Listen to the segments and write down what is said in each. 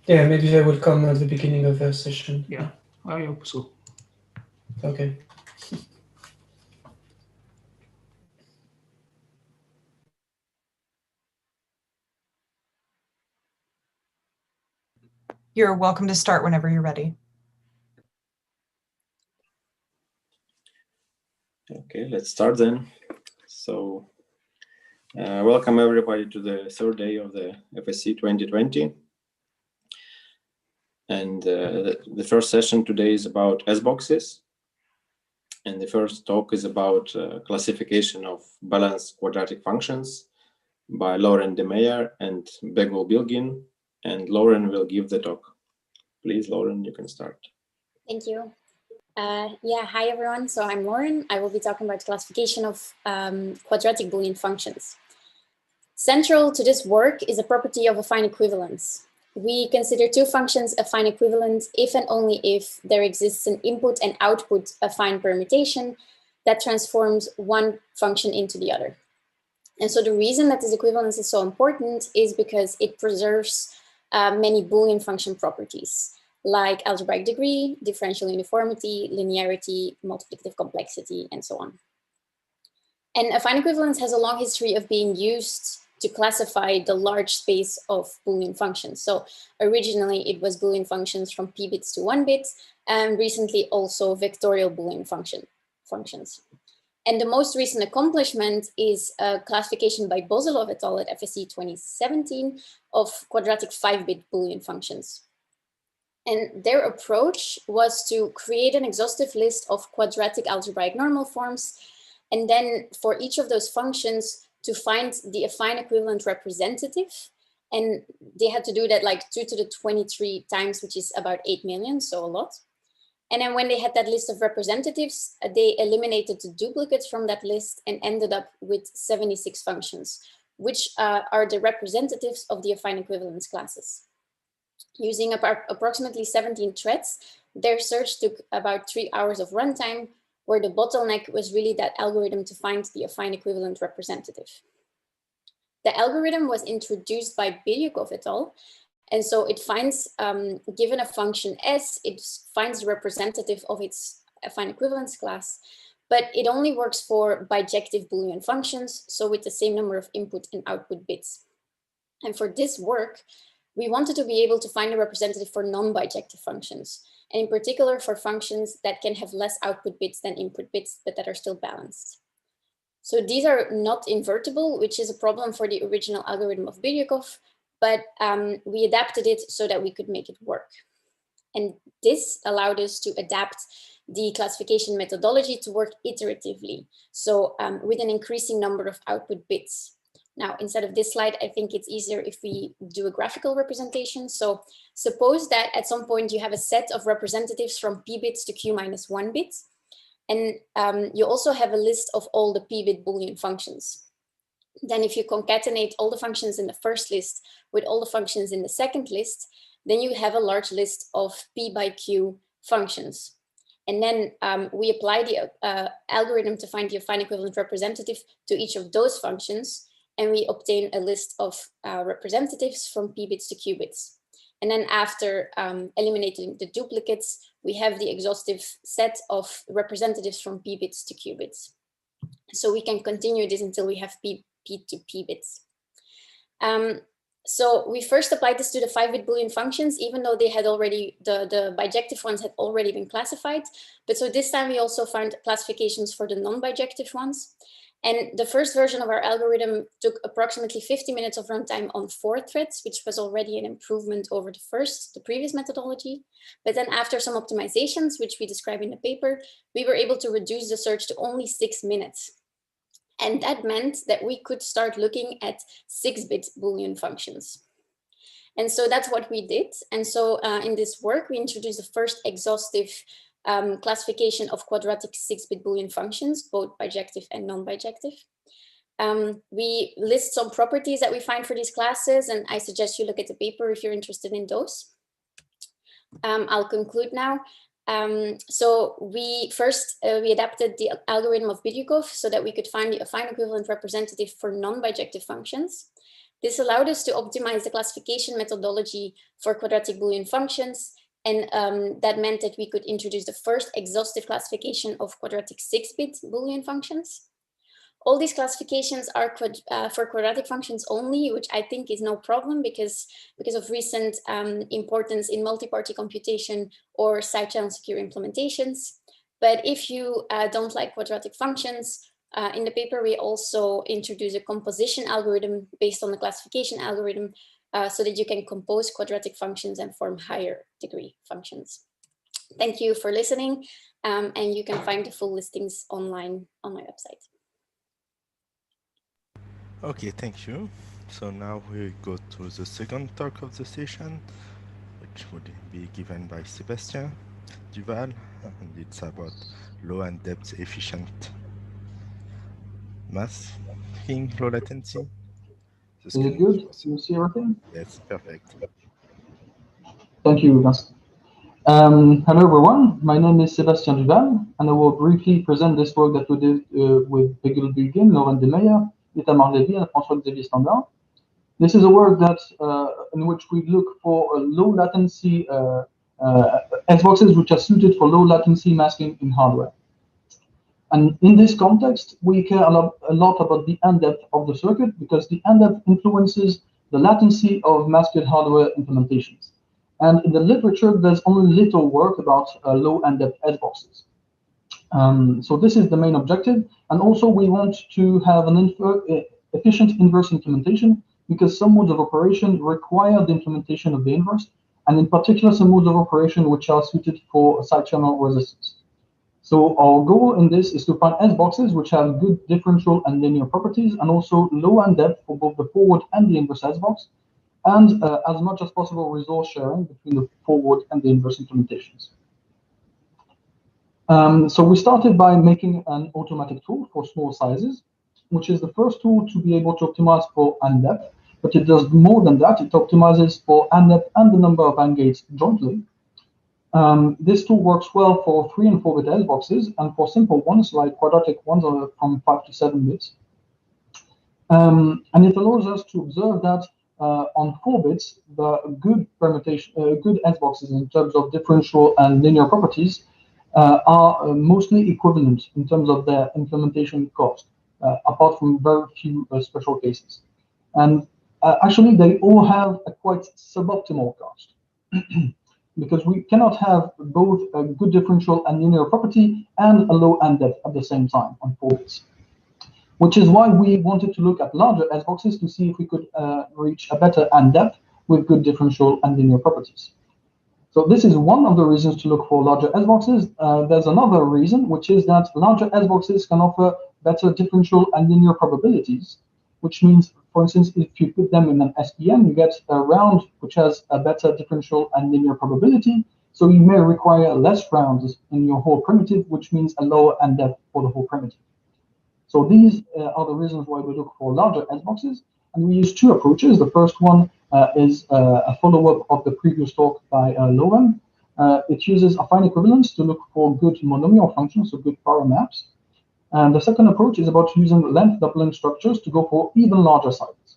Yeah, maybe I will come at the beginning of the session. Yeah, I hope so. Okay. You're welcome to start whenever you're ready. Okay, let's start then. So, welcome everybody to the third day of the FSC 2020. And the first session today is about S-boxes. And the first talk is about classification of balanced quadratic functions by Lauren de Meyer and Begul Bilgin. And Lauren will give the talk. Please, Lauren, you can start. Thank you. Yeah, hi everyone. So I'm Lauren. I will be talking about classification of quadratic Boolean functions. Central to this work is a property of affine equivalence. We consider two functions affine equivalent if and only if there exists an input and output affine permutation that transforms one function into the other. And so the reason that this equivalence is so important is because it preserves many Boolean function properties, like algebraic degree, differential uniformity, linearity, multiplicative complexity, and so on. And affine equivalence has a long history of being used to classify the large space of Boolean functions. So originally it was Boolean functions from p bits to 1 bit, and recently also vectorial Boolean functions. And the most recent accomplishment is a classification by Bozilov et al. At FSC 2017 of quadratic 5-bit Boolean functions. And their approach was to create an exhaustive list of quadratic algebraic normal forms, and then for each of those functions to find the affine equivalent representative. And they had to do that like 2 to the 23 times, which is about 8 million, so a lot. And then when they had that list of representatives, they eliminated the duplicates from that list and ended up with 76 functions, which are the representatives of the affine equivalence classes. Using approximately 17 threads, their search took about 3 hours of runtime, where the bottleneck was really that algorithm to find the affine equivalent representative. The algorithm was introduced by Biryukov et al. And so it finds, given a function S, it finds the representative of its affine equivalence class, but it only works for bijective Boolean functions, so with the same number of input and output bits. And for this work, we wanted to be able to find a representative for non-bijective functions, and in particular for functions that can have less output bits than input bits, but that are still balanced. So these are not invertible, which is a problem for the original algorithm of Biryukov, but we adapted it so that we could make it work. And this allowed us to adapt the classification methodology to work iteratively, so with an increasing number of output bits. Now, instead of this slide, I think it's easier if we do a graphical representation. So suppose that at some point you have a set of representatives from p bits to q minus 1 bit. And you also have a list of all the p-bit Boolean functions. Then if you concatenate all the functions in the first list with all the functions in the second list, then you have a large list of p by q functions. And then we apply the algorithm to find the affine equivalent representative to each of those functions, and we obtain a list of representatives from p bits to q bits. And then after eliminating the duplicates, we have the exhaustive set of representatives from p bits to q bits. So we can continue this until we have p to p bits. So we first applied this to the 5-bit Boolean functions, even though they had already, the bijective ones had already been classified. But so this time we also found classifications for the non-bijective ones. And the first version of our algorithm took approximately 50 minutes of runtime on 4 threads, which was already an improvement over the previous methodology. But then after some optimizations, which we describe in the paper, we were able to reduce the search to only 6 minutes. And that meant that we could start looking at 6-bit Boolean functions. And so that's what we did. And so in this work, we introduced the first exhaustive classification of quadratic 6-bit Boolean functions, both bijective and non-bijective. We list some properties that we find for these classes, and I suggest you look at the paper if you're interested in those. I'll conclude now. So we adapted the algorithm of Biryukov so that we could find the affine equivalent representative for non-bijective functions. This allowed us to optimize the classification methodology for quadratic Boolean functions, and that meant that we could introduce the first exhaustive classification of quadratic 6-bit Boolean functions. All these classifications are for quadratic functions only, which I think is no problem because of recent importance in multi-party computation or side channel secure implementations. But if you don't like quadratic functions, in the paper we also introduce a composition algorithm based on the classification algorithm so that you can compose quadratic functions and form higher degree functions. Thank you for listening, and you can find the full listings online on my website. Okay, thank you. So now we go to the second talk of the session, which would be given by Sébastien Duval, and it's about low and depth efficient masking low latency. Is it good? Do you see everything? Yes, perfect. Thank you, Vincent. Hello, everyone. My name is Sébastien Duval, and I will briefly present this work that we did with Peggy Bilgin, Laurent Demeyer, Itamar Levy, and François-Xavier Standard. This is a work that in which we look for low latency S-boxes which are suited for low latency masking in hardware. And in this context, we care a lot about the end depth of the circuit because the end depth influences the latency of masked hardware implementations. And in the literature, there's only little work about low end depth S-boxes. So this is the main objective. And also we want to have an efficient inverse implementation because some modes of operation require the implementation of the inverse, and in particular some modes of operation which are suited for side channel resistance. So our goal in this is to find S-boxes which have good differential and linear properties, and also low end depth for both the forward and the inverse S-box, and as much as possible resource sharing between the forward and the inverse implementations. So we started by making an automatic tool for small sizes, which is the first tool to be able to optimize for AND depth, but it does more than that. It optimizes for AND depth and the number of AND gates jointly. This tool works well for 3 and 4-bit S-boxes, and for simple ones like quadratic ones are from 5 to 7 bits. And it allows us to observe that on 4 bits, the good permutation, good S-boxes in terms of differential and linear properties are mostly equivalent in terms of their implementation cost, apart from very few special cases. And actually, they all have a quite suboptimal cost. Because we cannot have both a good differential and linear property and a low end depth at the same time on 4 bits. Which is why we wanted to look at larger S-boxes to see if we could reach a better end depth with good differential and linear properties. So this is one of the reasons to look for larger S-boxes. There's another reason, which is that larger S-boxes can offer better differential and linear probabilities, which means, for instance, if you put them in an SPM, you get a round which has a better differential and linear probability. So you may require less rounds in your whole primitive, which means a lower end depth for the whole primitive. So these are the reasons why we look for larger S-boxes. And we use 2 approaches. The first one is a follow-up of the previous talk by Lowen. It uses affine equivalence to look for good monomial functions, so good power maps. And the second approach is about using length doubling structures to go for even larger sizes.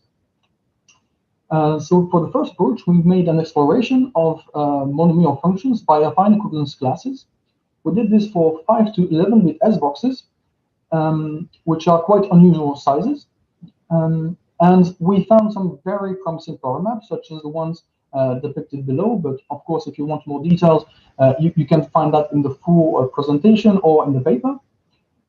So for the first approach, we've made an exploration of monomial functions by affine equivalence classes. We did this for 5 to 11-bit S-boxes, which are quite unusual sizes. And we found some very promising power maps, such as the ones depicted below. But of course, if you want more details, you can find that in the full presentation or in the paper.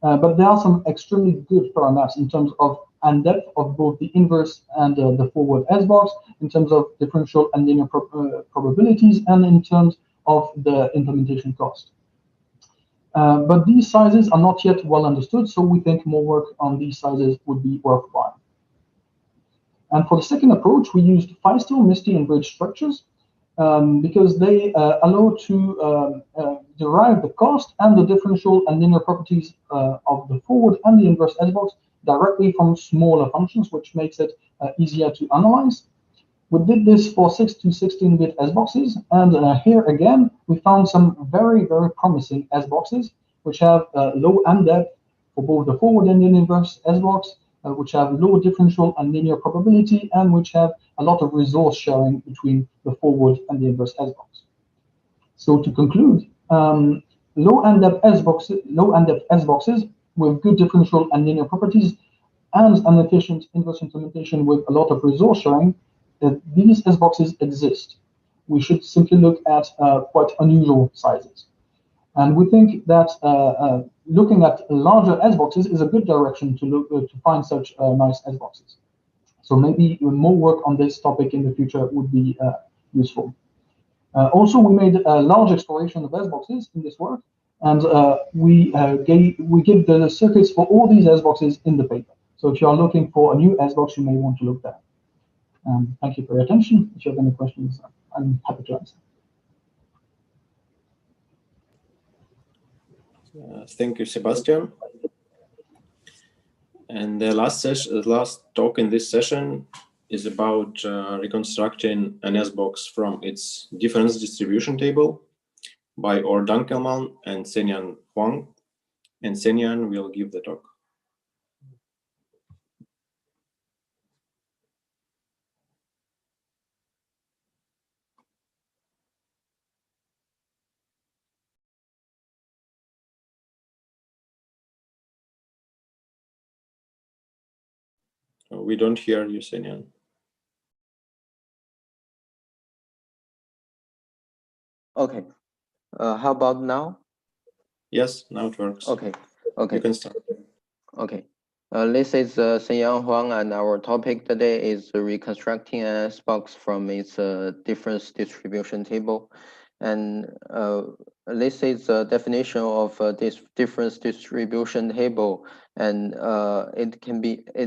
But there are some extremely good power maps in terms of and depth of both the inverse and the forward S-box, in terms of differential and linear probabilities, and in terms of the implementation cost. But these sizes are not yet well understood, so we think more work on these sizes would be worthwhile. And for the second approach, we used Feistel, MISTY, and bridge structures because they allow to derive the cost and the differential and linear properties of the forward and the inverse S-box directly from smaller functions, which makes it easier to analyze. We did this for 6 to 16-bit S-boxes, and here again, we found some very, very promising S-boxes, which have low end depth for both the forward and the inverse S-box, which have low differential and linear probability, and which have a lot of resource sharing between the forward and the inverse S-box. So to conclude, low n-depth S-boxes with good differential and linear properties and an efficient inverse implementation with a lot of resource sharing, these S-boxes exist. We should simply look at quite unusual sizes. And we think that looking at larger S-boxes is a good direction to look to find such nice S-boxes. So maybe more work on this topic in the future would be useful. Also, we made a large exploration of S-boxes in this work, and we give the circuits for all these S-boxes in the paper. So if you are looking for a new S-box, you may want to look there. Thank you for your attention. If you have any questions, I'm happy to answer. Thank you, Sebastian. And the last talk in this session is about reconstructing an S-box from its difference distribution table by Or Dunkelman and Senyan Huang. And Senyan will give the talk. We don't hear you, Senyan. Okay. How about now? Yes, now it works. Okay. You can start. Okay. This is Senyang Huang, and our topic today is reconstructing an S-box from its difference distribution table. And this is a definition of this difference distribution table, and it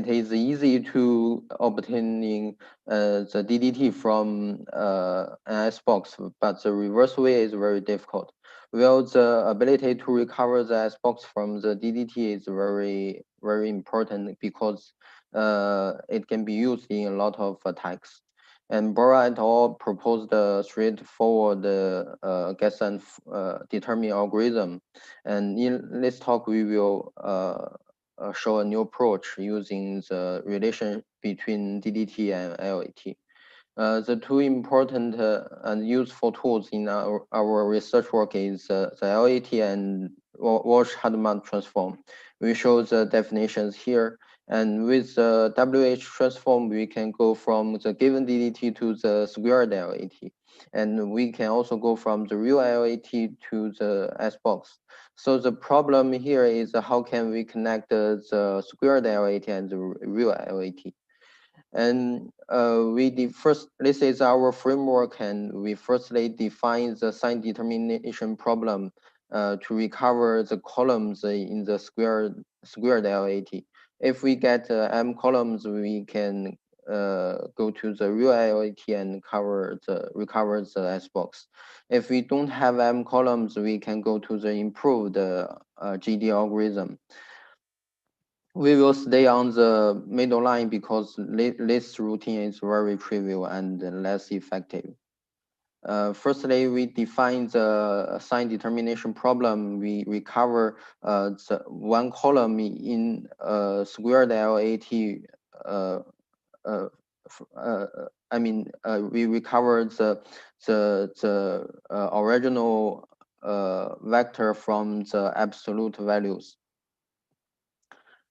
is easy to obtaining the DDT from an S-box, but the reverse way is very difficult. Well, the ability to recover the S-box from the DDT is very, very important because it can be used in a lot of attacks. And Bora et al. Proposed a straightforward guess and determine algorithm. And in this talk, we will show a new approach using the relation between DDT and LAT. The two important and useful tools in our research work is the LAT and Walsh-Hadamard transform. We show the definitions here. And with the WH transform, we can go from the given DDT to the squared LAT. And we can also go from the real LAT to the S-box. So the problem here is how can we connect the squared LAT and the real LAT. And this is our framework, and we firstly define the sign determination problem to recover the columns in the squared LAT. If we get m columns, we can go to the real LAT and recover the S-box. If we don't have m columns, we can go to the improved GD algorithm. We will stay on the middle line because this routine is very trivial and less effective. Firstly, we define the sign determination problem. We recover the one column in squared LAT. We recover the original vector from the absolute values.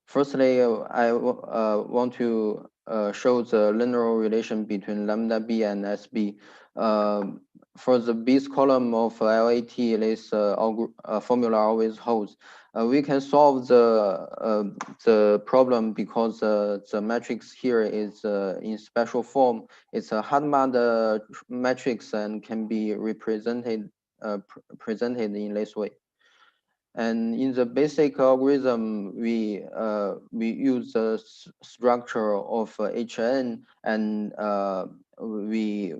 Firstly, I want to show the linear relation between lambda b and SB. For the base column of LAT, this formula always holds. We can solve the problem because the matrix here is in special form. It's a Hadamard matrix and can be represented presented in this way. And in the basic algorithm, we use the structure of HN, and we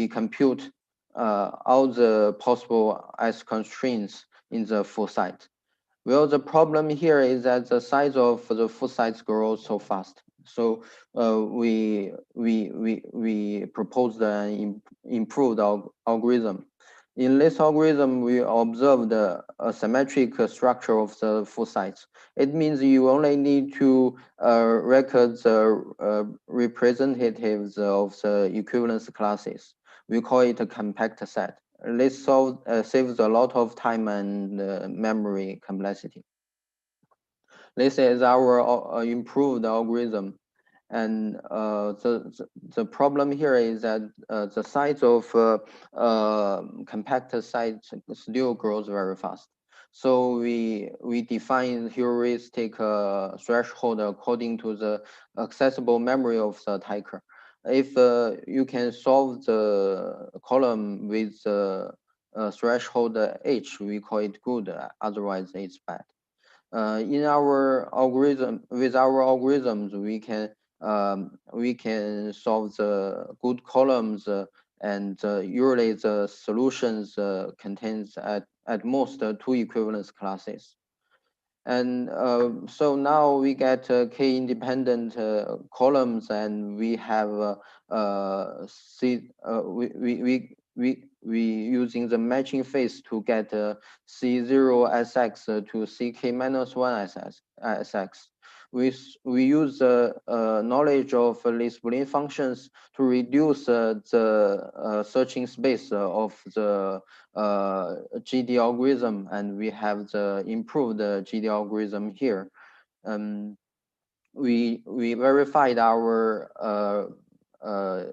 compute all the possible S constraints in the full site. Well, the problem here is that the size of the full sites grows so fast. So we proposed an improved algorithm. In this algorithm, we observed a symmetric structure of the full sites. It means you only need to record the representatives of the equivalence classes. We call it a compact set. This saves a lot of time and memory complexity. This is our improved algorithm. And the problem here is that the size of compact sites still grows very fast. So we define heuristic threshold according to the accessible memory of the attacker. If you can solve the column with threshold h, we call it good. Otherwise, it's bad. In our algorithm, with our algorithms, we can solve the good columns, and usually the solutions contains at most 2 equivalence classes. And so now we get k-independent columns, and we have we using the matching phase to get C0 SX to CK minus 1 SX. We use the knowledge of these Boolean functions to reduce the searching space of the GD algorithm, and we have the improved GD algorithm here. We verified our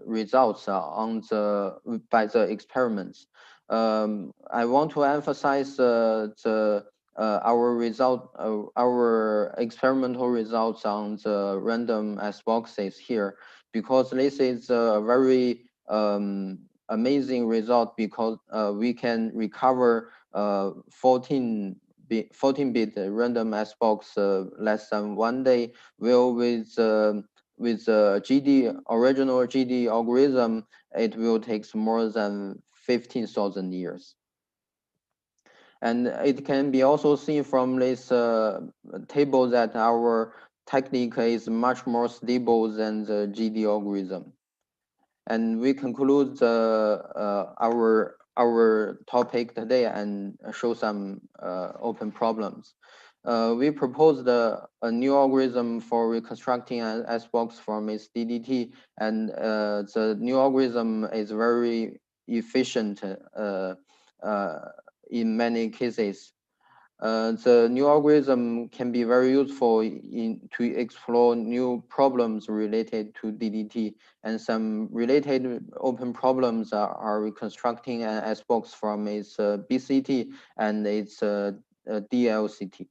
results by the experiments. I want to emphasize our experimental results on the random S boxes here, because this is a very amazing result, because we can recover 14-bit random S box less than 1 day, while with original GD algorithm, it will take more than 15,000 years. And it can be also seen from this table that our technique is much more stable than the GD algorithm. And we conclude our topic today and show some open problems. We proposed a new algorithm for reconstructing an S-box from its DDT, and the new algorithm is very efficient in many cases. The new algorithm can be very useful to explore new problems related to DDT, and some related open problems are reconstructing an S-box from its BCT and its DLCT.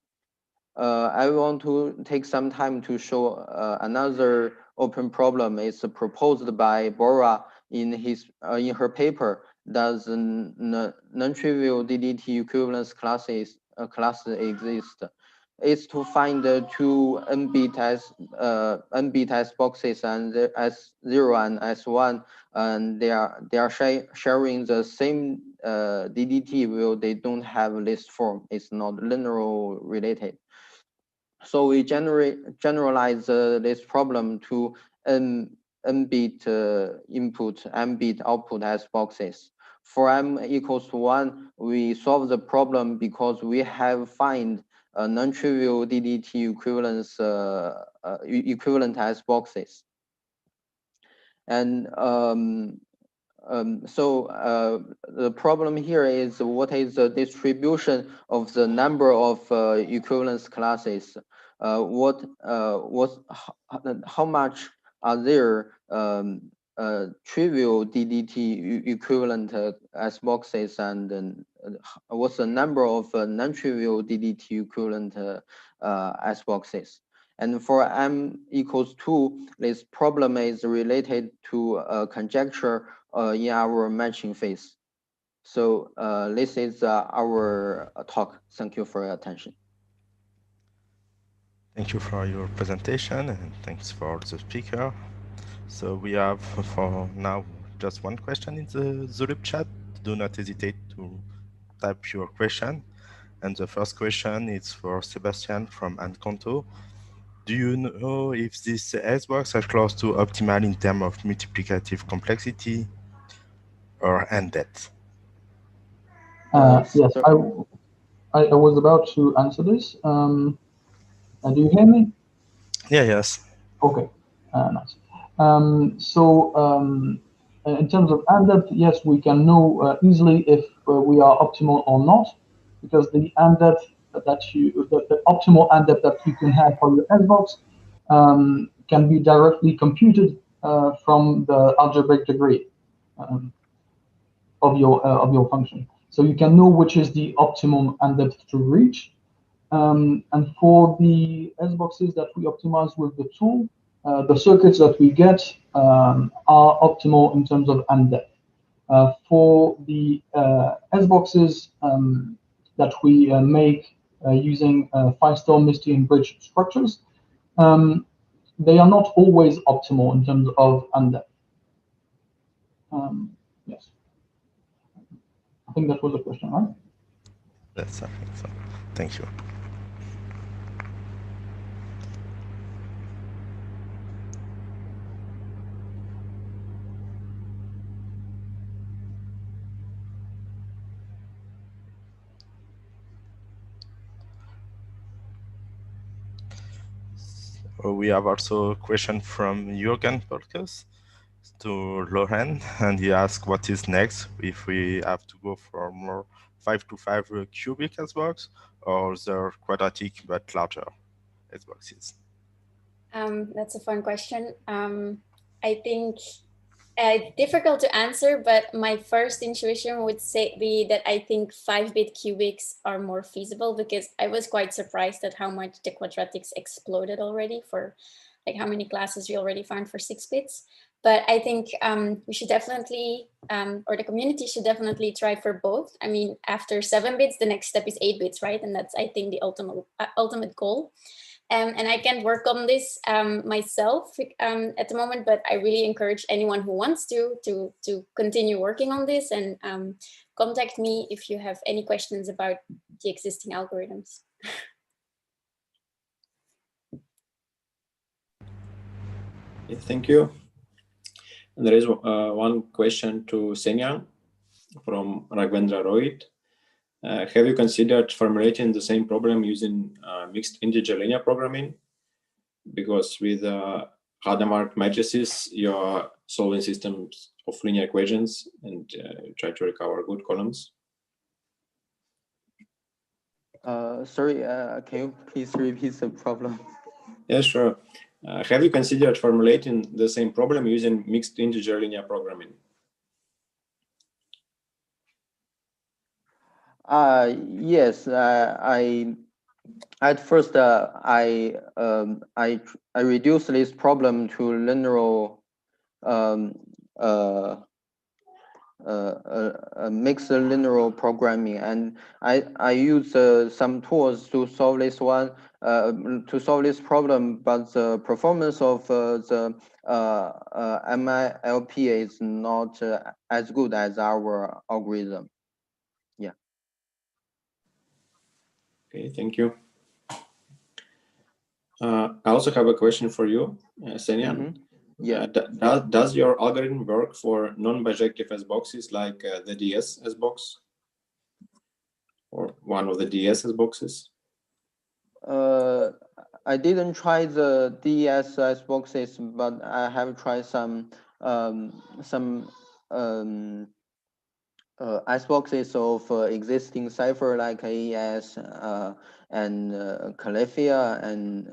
I want to take some time to show another open problem. It's proposed by Bora in her paper. Does non-trivial DDT equivalence class exist? It's to find the two n-bit S boxes, and S0 and S1, and they are sharing the same DDT, while they don't have list form. It's not linear related. So we generalize this problem to n-bit input, n-bit output S boxes. For m equals to 1, we solve the problem because we have find a non-trivial DDT equivalent S boxes. And so the problem here is, what is the distribution of the number of equivalence classes? How much are there trivial DDT equivalent S boxes, and what's the number of non-trivial DDT equivalent S boxes? And for m equals 2, this problem is related to a conjecture in our matching phase. So this is our talk. Thank you for your attention. Thank you for your presentation, and thanks for the speaker. So we have for now just one question in the Zulip chat. Do not hesitate to type your question. And the first question is for Sebastian from Encanto. Do you know if these S-box are close to optimal in terms of multiplicative complexity or n-depth? Yes, I was about to answer this. Do you hear me? Yeah, yes. Okay, nice. In terms of ANDEP, yes, we can know easily if we are optimal or not, because the ANDEP the optimal ANDEP that you can have for your S-box can be directly computed from the algebraic degree of your function. So you can know which is the optimum ANDEP to reach. And for the S-boxes that we optimize with the tool, the circuits that we get are optimal in terms of ANDEP. For the S-boxes that we make using Firestone, Misty, and Bridge structures, they are not always optimal in terms of ANDEP. Yes. I think that was a question, right? Yes, I think so. Thank you. We have also a question from Jürgen Polkes to Lauren, and he asks what is next if we have to go for more 5x5 cubic S-box or the quadratic but larger S-boxes. That's a fun question. I think difficult to answer, but my first intuition would be that I think 5-bit cubics are more feasible, because I was quite surprised at how much the quadratics exploded already for like how many classes we already found for 6 bits. But I think we should definitely, or the community should definitely try for both. I mean, after 7 bits, the next step is 8 bits, right? And that's, I think, the ultimate goal. And I can't work on this myself at the moment, but I really encourage anyone who wants to continue working on this, and contact me if you have any questions about the existing algorithms. Yeah, thank you. And there is one question to Senyang from Raghavendra Rohit. Have you considered formulating the same problem using mixed integer linear programming? Because with Hadamard matrices, you're solving systems of linear equations and try to recover good columns. Sorry, can you please repeat the problem? Yeah, sure. Have you considered formulating the same problem using mixed integer linear programming? Yes, at first I reduced this problem to linear mixed linear programming, and I use some tools to solve this problem, but the performance of the MILP is not as good as our algorithm. Yeah. Okay, thank you. I also have a question for you, Senyan. Mm-hmm. Yeah. Does your algorithm work for non-bijective S-boxes like the DS S-box or one of the DS S-boxes? I didn't try the DS S-boxes, but I have tried some S-boxes of existing cipher like AES and Califia and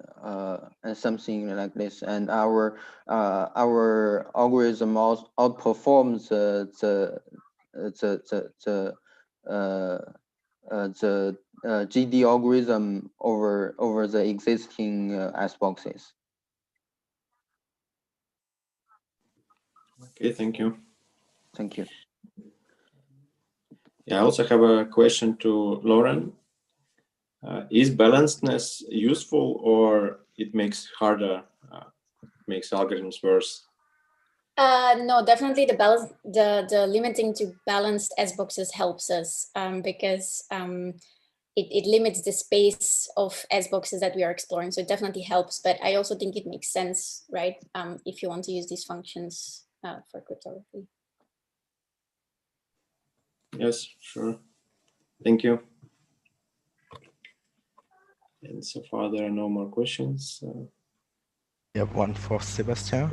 something like this. And our algorithm outperforms the GD algorithm over the existing S-boxes. Okay, thank you. Thank you. Yeah, I also have a question to Lauren. Is balancedness useful, or it makes harder, makes algorithms worse? No, definitely the limiting to balanced S-boxes helps us because it limits the space of S-boxes that we are exploring. So it definitely helps, but I also think it makes sense, right? If you want to use these functions for cryptography. Yes, sure. Thank you. And so far, there are no more questions. We have one for Sebastian.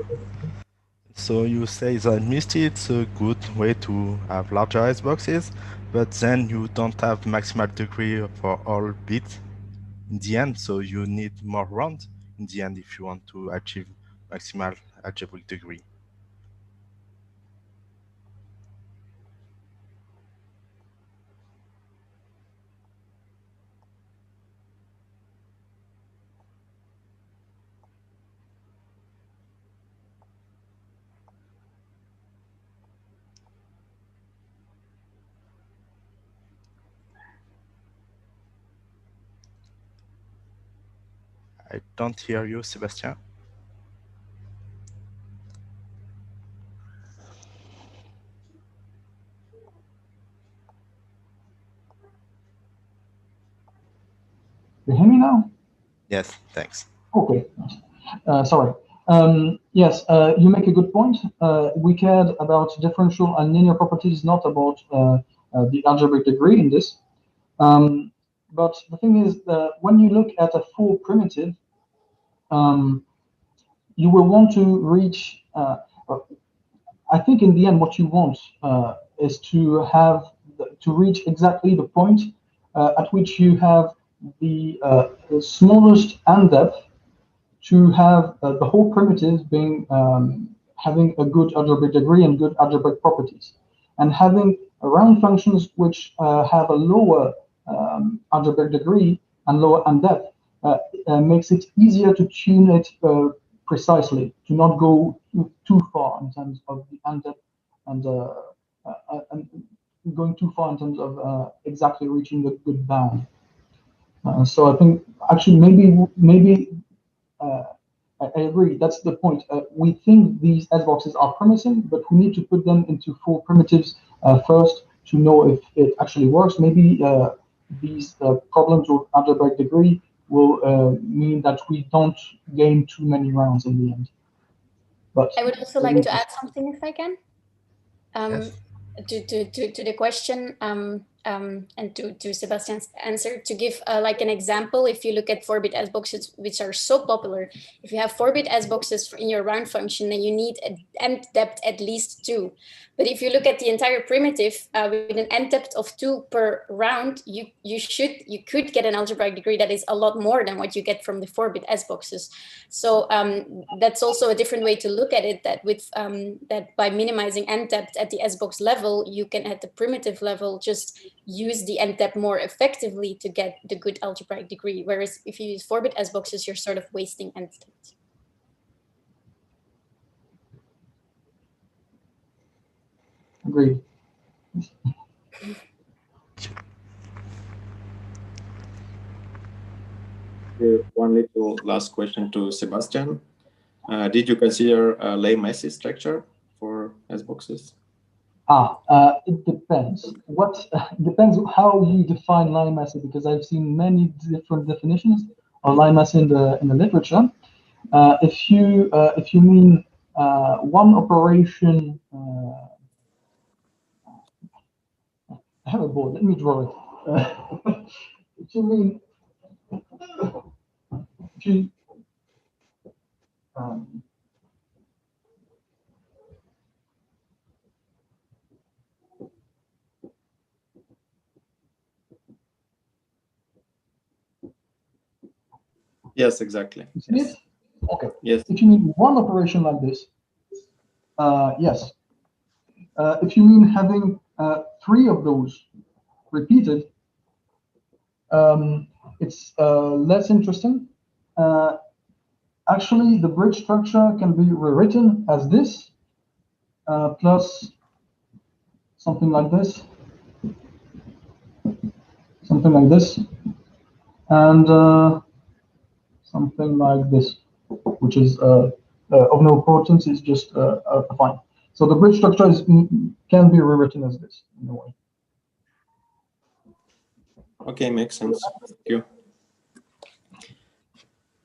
So you say that Misty, it's a good way to have larger iceboxes, but then you don't have maximal degree for all bits in the end, so you need more rounds in the end if you want to achieve maximal algebraic degree. I don't hear you, Sebastian. You hear me now? Yes, thanks. Okay. Sorry. Yes, you make a good point. We cared about differential and linear properties, not about the algebraic degree in this. But the thing is that when you look at a full primitive, you will want to reach, I think in the end, what you want is to have, to reach exactly the point at which you have the smallest end depth to have the whole primitive being having a good algebraic degree and good algebraic properties, and having round functions which have a lower algebraic degree and lower end depth makes it easier to tune it precisely, to not go too far in terms of the end depth and going too far in terms of exactly reaching the good bound. So I think actually maybe I agree. That's the point. We think these S boxes are promising, but we need to put them into full primitives first to know if it actually works. Maybe these problems with algebraic degree will mean that we don't gain too many rounds in the end. But I would also like to add something if I can. Yes. To the question and to Sebastian's answer, to give like an example. If you look at 4-bit S boxes, which are so popular, if you have 4-bit S boxes in your round function, then you need an end depth at least 2. But if you look at the entire primitive with an end depth of 2 per round, you could get an algebraic degree that is a lot more than what you get from the 4-bit S boxes. So that's also a different way to look at it. That with that by minimizing end depth at the S box level, you can at the primitive level just use the end depth more effectively to get the good algebraic degree. Whereas if you use 4-bit S boxes, you're sort of wasting end depth. agreed. One little last question to Sebastian. Did you consider a Ley-Massey structure for S boxes? It depends. Depends how you define Ley-Massey, because I've seen many different definitions of Ley-Massey in the literature. If you mean one operation, I have a board. Let me draw it. If you mean, if you, Yes, exactly. yes. Okay. Yes. If you mean one operation like this, yes. If you mean having 3 of those repeated, it's less interesting. Actually, the bridge structure can be rewritten as this, plus something like this, and something like this, which is of no importance. It's just fine. So the bridge structure can be rewritten as this in a way. Okay, makes sense. Thank you.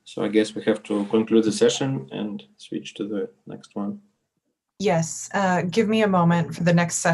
So I guess we have to conclude the session and switch to the next one. Yes, give me a moment for the next session.